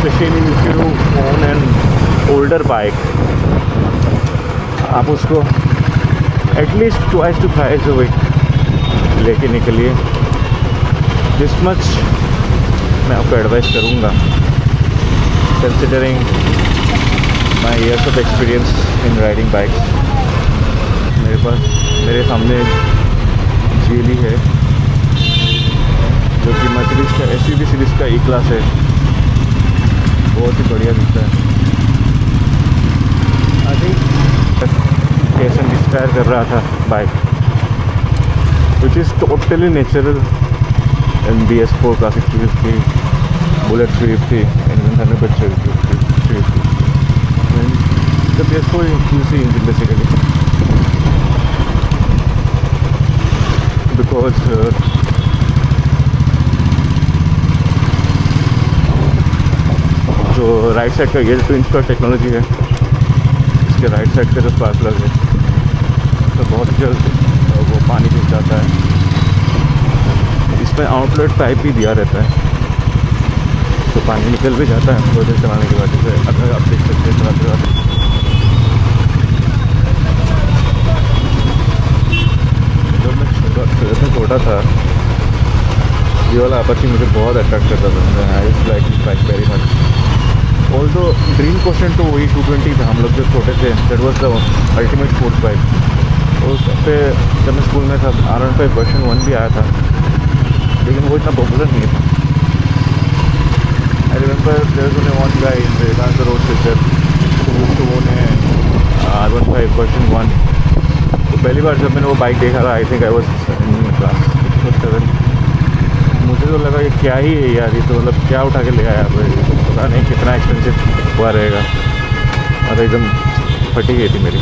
Specially if you own an older bike, आप उसको at least twice to thrice a week लेके निकलिए। This much मैं आपको एडवाइस करूँगा, considering my years of experience in riding bikes. मेरे सामने GLE है जो कि मर्सिडीज़ का SUV सीरीज़ का E क्लास है, बहुत ही बढ़िया दिखता है। आई थिंक कैसन इंस्पायर कर रहा था bike, which is totally natural in BS4 classic 350, bullet 350 and Thunderbird 350 the BS4 QC engine basically, because जो राइट साइड का गियर ट्विन स्टार टेक्नोलॉजी है, इसके राइट साइड का जो स्पार्क प्लग है तो बहुत जल्द वो पानी घुस जाता है। इसमें आउटलेट पाइप भी दिया रहता है तो पानी निकल भी जाता है थोड़ी देर चलाने के बाद। जैसे अगर आप देख सकते हैं चलाते चलाते जब मैं छोटा था ये वाला अपाची मुझे बहुत अट्रैक्ट करता था। I like this bike very much. Also dream question तो वही 220 था। हम लोग जब छोटे थे that was the ultimate sports bike. उस पे जब मैं स्कूल में था R15 वर्जन 1 भी आया था, लेकिन वो इतना पॉपुलर नहीं था। I remember there was only one guy in the road sister who used to own R15 version 1। तो पहली बार जब मैंने वो बाइक देखा था, आई think I was in class 7। मुझे तो लगा कि क्या ही है यार, ये तो मतलब क्या उठा के ले आया, पता नहीं कितना एक्सपेंसिव हुआ रहेगा। और एकदम फटी गई थी मेरी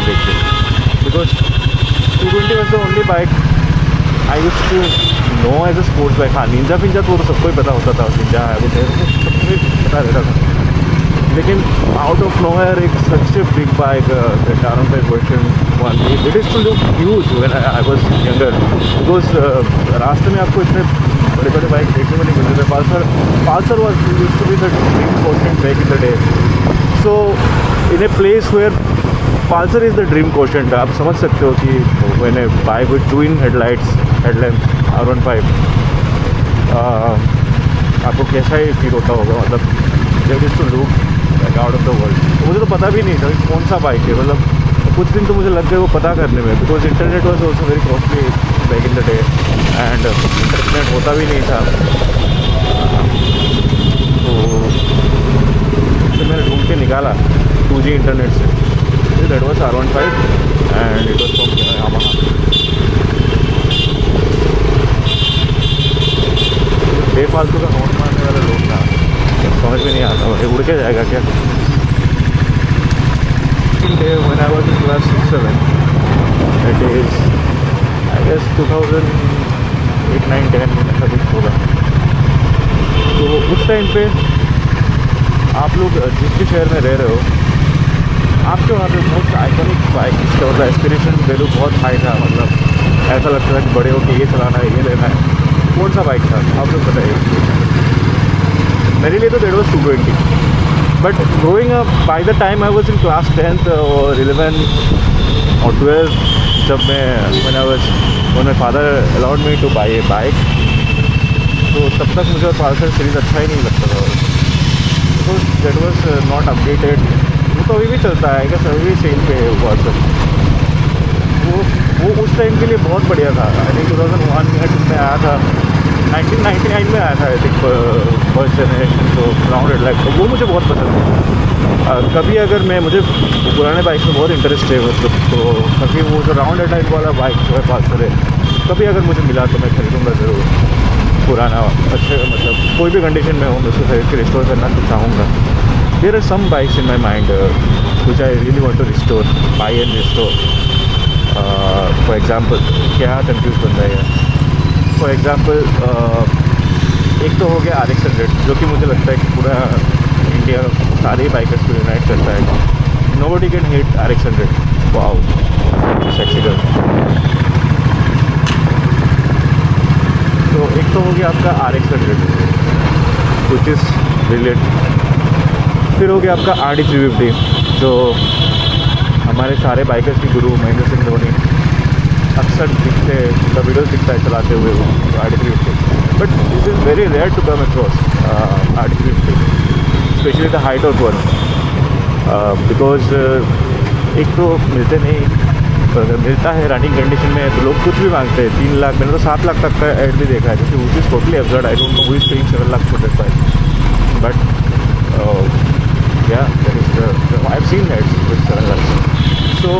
देख के, because 220 was the only bike I used to know as a sports bike. हाँ, निंजा पिंजा तो सबको ही पता होता था, निंजा है वो सबको ही पता रहता था। लेकिन आउट ऑफ नोवेयर एक such big bike R15 version 1, it is to look huge when I was younger, because रास्ते में आपको इतने बड़े बड़े बाइक देखने में नहीं मिलते थे। Pulsar was used to be the dream question back in the day. So in a place where Pulsar is the dream question, आप समझ सकते हो कि when a bike with twin headlamps R15 आपको कैसा ही फील होता होगा। मतलब जब is to look like out of the world. मुझे तो पता भी नहीं था कौन सा बाइक है, मतलब कुछ दिन तो मुझे लग गए वो पता करने में, because internet was also very costly back in the day and internet होता भी नहीं था। तो फिर मैंने ढूंढ के निकाला 2G इंटरनेट से, that was R15 and it was from Yamaha. बेफालतू का नोट मारने वाला लोग था, समझ में नहीं आता उड़ के जाएगा क्या। When I was in class 6-7, it is I guess 2008, 9, 10 ऐसा कुछ होगा। तो उस टाइम पे आप लोग जिस भी शहर में रह रहे हो, आपके वहाँ पे मोस्ट आइकॉनिक बाइक जिसका मतलब एस्पिरेशन वैल्यू बहुत हाई था, मतलब ऐसा लगता था कि बड़े होकर ये चलाना है, ये लेना है। कौन सा बाइक था आप लोग बताइए। मेरे लिए तो that was 220, but growing up by the time I was in class 10th और 11 और 12, जब when my father allowed me to buy a bike, तो तब तक मुझे पल्सर सीरीज़ अच्छा ही नहीं लगता था, because that was not updated. वो तो अभी भी चलता है कि अभी भी सेल पे है वो पल्सर। वो उस टाइम के लिए बहुत बढ़िया था। आई थिंक 2001 में आया था, 1999 में आया था आई थिंक फर्स्ट जनरेशन, तो राउंड हेडलाइट, तो वो मुझे बहुत पसंद है। कभी अगर मुझे पुराने बाइक में बहुत इंटरेस्ट है, मतलब तो कभी वो जो राउंड हेडलाइट वाला बाइक जो है पल्सर है, कभी अगर मुझे मिला तो मैं खरीदूँगा ज़रूर। पुराना अच्छे, मतलब कोई भी कंडीशन में हो, मैं उसको खरीद के रिस्टोर करना तो चाहूँगा। There are some bikes in my mind which I really want to restore, buy and restore. For example क्या कन्फ्यूज़ बन रहा है। फॉर एग्ज़ाम्पल एक तो हो गया RX-100, जो कि मुझे लगता है कि पूरा इंडिया सारे बाइकर्स को यूनाइट करता है। Nobody can hit RX-100। Wow, sexy girl. तो एक तो हो गया आपका RX-100, विच इज़ ब्रिलियंट। फिर हो गया आपका RD350 जो हमारे सारे बाइकर्स की गुरु महेंद्र सिंह धोनी अक्सर दिखते, उनका वीडियो दिखता है चलाते हुए वो RD350। But this is very rare to come across RD350, specially the high top one, because एक तो मिलते नहीं, अगर मिलता है रनिंग कंडीशन में तो लोग कुछ भी मांगते हैं। 3 लाख, मैंने तो 7 लाख तक का एड भी देखा है, क्योंकि वो is totally absurd. I don't know who is paying 7 lakh for that bike, but yeah, that is I've seen that with 7 lakhs. So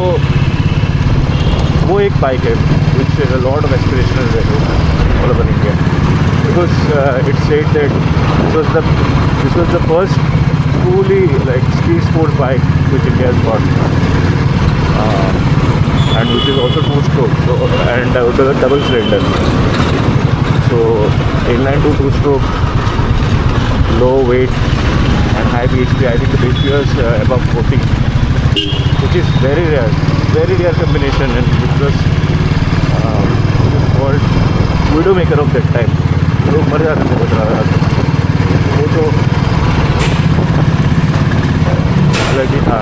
वो एक बाइक है which is a lot of aspirational value all over India, because it said that this was the first truly like speed sport bike which India has got, and which is also 2-stroke, so and double cylinder, so inline to 2-stroke, low weight and high bhp. I think the bhp was above 40, which is very rare combination, and which was called Widowmaker of that time. लोग मर जाते थे बता, वो तो अलग ही था।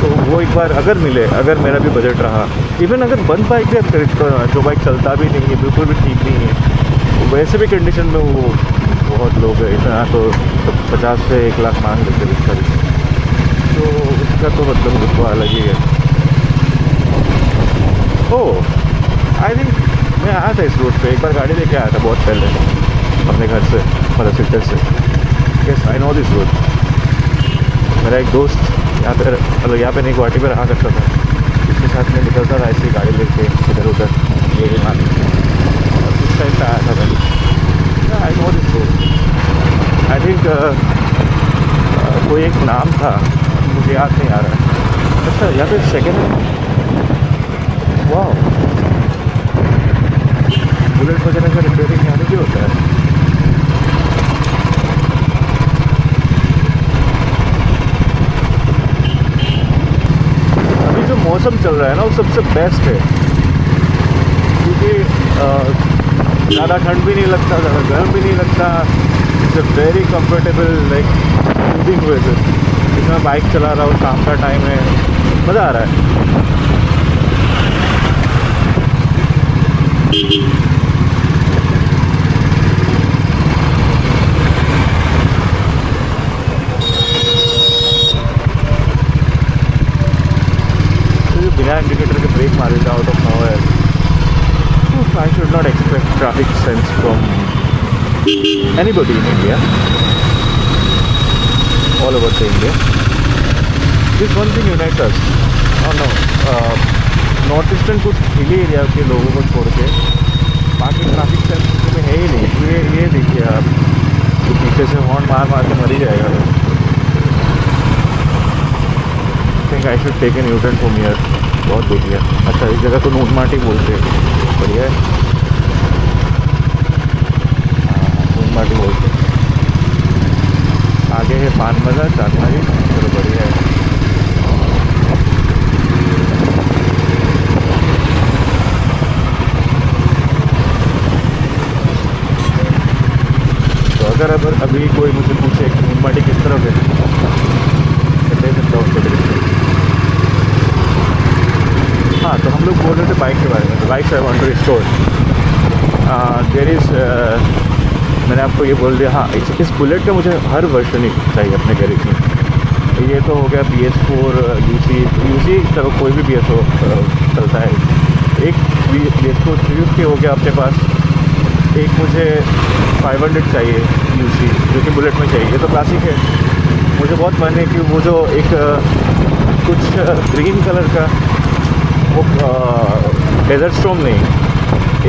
तो वो एक बार अगर मिले, अगर मेरा भी बजट रहा, इवन अगर बंद बाइक भी खरीदता हूँ जो बाइक चलता भी नहीं है, बिल्कुल भी ठीक नहीं है, वैसे भी कंडीशन में वो बहुत लोग हैं, इतना तो 50 से 1 लाख मांग लेते हैं उसका भी, तो उसका तो मतलब रुतबा अलग ही है। ओह आई थिंक मैं आया था इस रोड पे, एक बार गाड़ी लेके आया था बहुत पहले अपने घर से, मतलब सेक्टर से। Yes I know this road. मेरा एक दोस्त यहाँ पे, मतलब यहाँ पे नहीं गुवाहाटी पे रहा करता था, उसके साथ में निकलता था ऐसी गाड़ी लेके इधर उधर, ये भी मान उस टाइम पे आया था मैं। I know this road. I think कोई एक नाम था, मुझे याद नहीं आ रहा है। अच्छा यहाँ पे सेकेंड वाह, बुलेट वगैरह का रिपेयरिंग यहाँ भी होता है। अभी जो मौसम चल रहा है ना वो सबसे बेस्ट है, क्योंकि ज़्यादा ठंड भी नहीं लगता, ज़्यादा गर्म भी नहीं लगता। It's a very comfortable like moving weather, जिसमें बाइक चला रहा हूँ, शाम का टाइम है, मज़ा आ रहा है। तो बिना इंडिकेटर के ब्रेक मार देता out of nowhere. I should not expect traffic sense from anybody in India, all over the India. This one thing unites us. Oh no, north eastern कुछ हिली एरिया के लोगों को छोड़ के बाकी ट्रैफिक सेंस में है ही नहीं। ये देखिए आप, तो पीछे से हॉर्न मार के मर ही जाएगा। I think I should take an न्यूटन फ्रॉम हियर। बहुत देख लिया। अच्छा इस जगह तो नूनमाटी बोलते हैं, बढ़िया है। हाँ नूनमाटी बोलते हैं। आगे है पान मज़ा चांदमारी, चलो बढ़िया है। तो अगर अभी कोई मुझे पूछे कि नूनमाटी किस तरफ है, तो दे सकता हूँ उसको डायरेक्शन। हाँ तो हम लोग बोल रहे थे बाइक के बारे में। तो bikes I want to restore. There is मैंने आपको ये बोल दिया। हाँ इस बुलेट का मुझे हर वर्जन ही चाहिए अपने गैरेज में। ये तो हो गया BS4 UC तरह कोई भी BS हो चलता है। एक BS4 350 हो गया अपने पास। एक मुझे 500 चाहिए UC जो कि बुलेट में चाहिए। ये तो क्लासिक है। मुझे बहुत मन है कि वो जो एक कुछ ग्रीन कलर का वो डेजर्ट स्टॉर्म नहीं,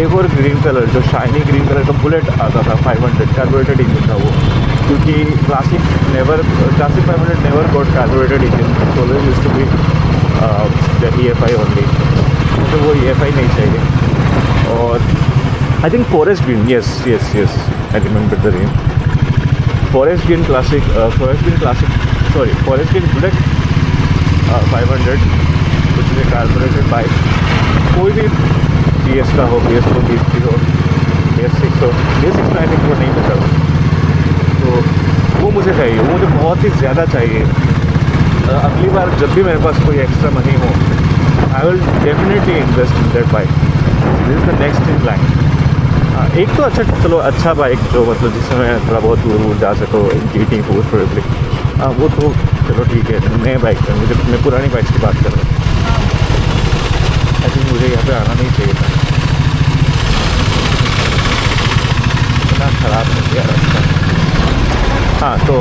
एक और ग्रीन कलर जो शाइनी ग्रीन कलर का बुलेट आता था 500 कार्बोरेटेड इंजन था वो। क्योंकि Classic 500 never got carburetted engine, always used to be the EFI only. मुझे वो EFI नहीं चाहिए। और I think forest green, yes I remember the name, forest green Classic Bullet 500 कुछ भी कार्बोरेटेड बाइक, कोई भी BS का हो, BS4 BS3 हो, BS6 हो, BS6 में आई थिंक वो नहीं मिलता। से चाहिए, वो मुझे बहुत ही ज़्यादा चाहिए। अगली बार जब भी मेरे पास कोई एक्स्ट्रा मनी हो, I will definitely invest in that bike. This is the next in line. हाँ, एक तो अच्छा, चलो अच्छा बाइक जो मतलब जिससे मैं थोड़ा बहुत दूर जा सको, GT फोर्स प्रोबेबली, हाँ वो तो चलो ठीक है। नए बाइक पर मुझे, मैं पुरानी बाइक की बात कर रहा हूँ। आई थिंक मुझे यहाँ पे आना नहीं चाहिए था, इतना ख़राब नहीं किया रास्ता। हाँ तो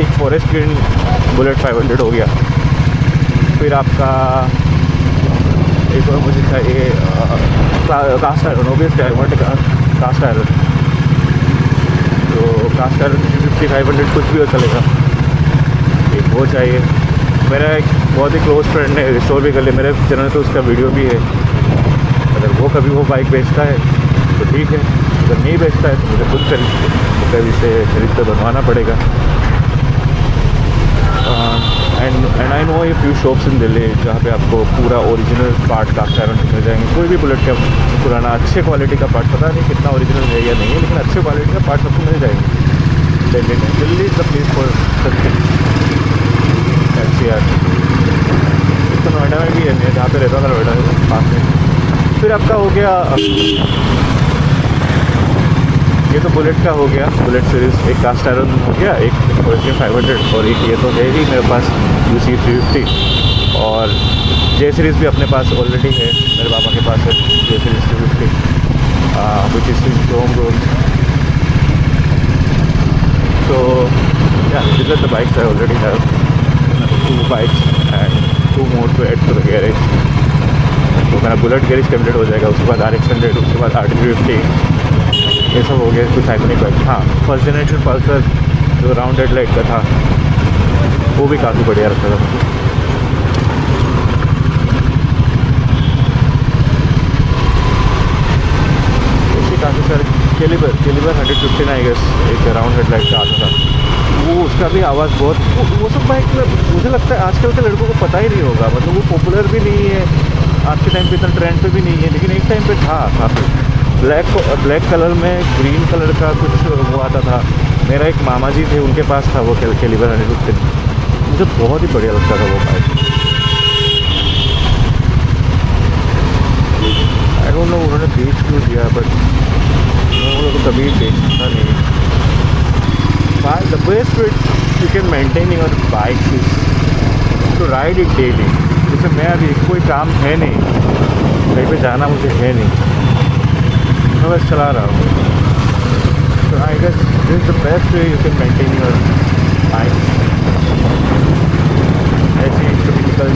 एक फॉरेस्ट ग्रीन बुलेट 500 हो गया। फिर आपका एक और मुझे चाहिए cast iron, obviously I want cast iron. तो कास्ट आयरन 500 कुछ भी हो चलेगा, एक वो चाहिए। मेरा एक बहुत ही क्लोज फ्रेंड ने रिस्टोर भी कर लिया, मेरे चैनल पे उसका वीडियो भी है। अगर वो कभी वो बाइक बेचता है तो ठीक है, अगर नहीं बेचता है तो मुझे खुद कभी से खरीद कर बनवाना पड़ेगा। एंड आई नो ये फ्यू शॉप्स इन दिल्ली जहाँ पे आपको पूरा ओरिजिनल पार्ट कास्ट आयरन मिल जाएंगे। कोई भी बुलेट का पुराना अच्छे क्वालिटी का पार्ट, पता नहीं कितना ओरिजिनल है या नहीं है, लेकिन अच्छे क्वालिटी का पार्ट आपको मिल जाएंगे दिल्ली में। Delhi is the place for such. तो नोएडा में भी है, जहाँ पे रहता था नोएडा पास में। फिर आपका हो गया, ये तो बुलेट का हो गया, बुलेट सीरीज़। एक कास्ट आयरन हो गया, एक फॉरेस्ट 500, और एक ये तो है ही मेरे पास UC 350। और J सीरीज़ भी अपने पास ऑलरेडी है, मेरे पापा के पास है J series 250 which is in home road. So yeah, these are the bikes I already have. 2 bikes and 2 more to add to the garage. तो मेरा बुलेट गैरेज कंप्लीट हो जाएगा। उसके बाद RX 100, उसके बाद R350, ये सब हो गया कुछ आइकॉनिक बाइक। हाँ, फर्स्ट जनरेशन पल्सर जो राउंड हेडलाइट का था वो भी काफ़ी बढ़िया लगता था मुझे। ऐसे काफ़ी सारे कैलिबर 115 आई गेस, एक राउंड हेडलाइट का आता था वो, उसका भी आवाज़ बहुत। वो सब बाइक मुझे लगता है आजकल के लड़कों को पता ही नहीं होगा, मतलब वो पॉपुलर भी नहीं है आज के टाइम पे, इतना ट्रेंड पे भी नहीं है, लेकिन एक टाइम पे था काफ़ी। ब्लैक कलर में ग्रीन कलर का कुछ वो आता था। मेरा एक मामा जी थे, उनके पास था वो कैलिबर 115, मुझे बहुत ही बढ़िया लगता था वो बाइक। आई डोंट नो उन्होंने बेच क्यों दिया, बट वो लोग कभी बेचता नहीं। The best way you can maintain your bike is to ride it daily. जैसे मैं अभी कोई काम है नहीं, कहीं पे जाना मुझे है नहीं, मैं बस चला रहा हूँ। तो I guess this is the best way you can maintain your bike. ऐसी टिपिकल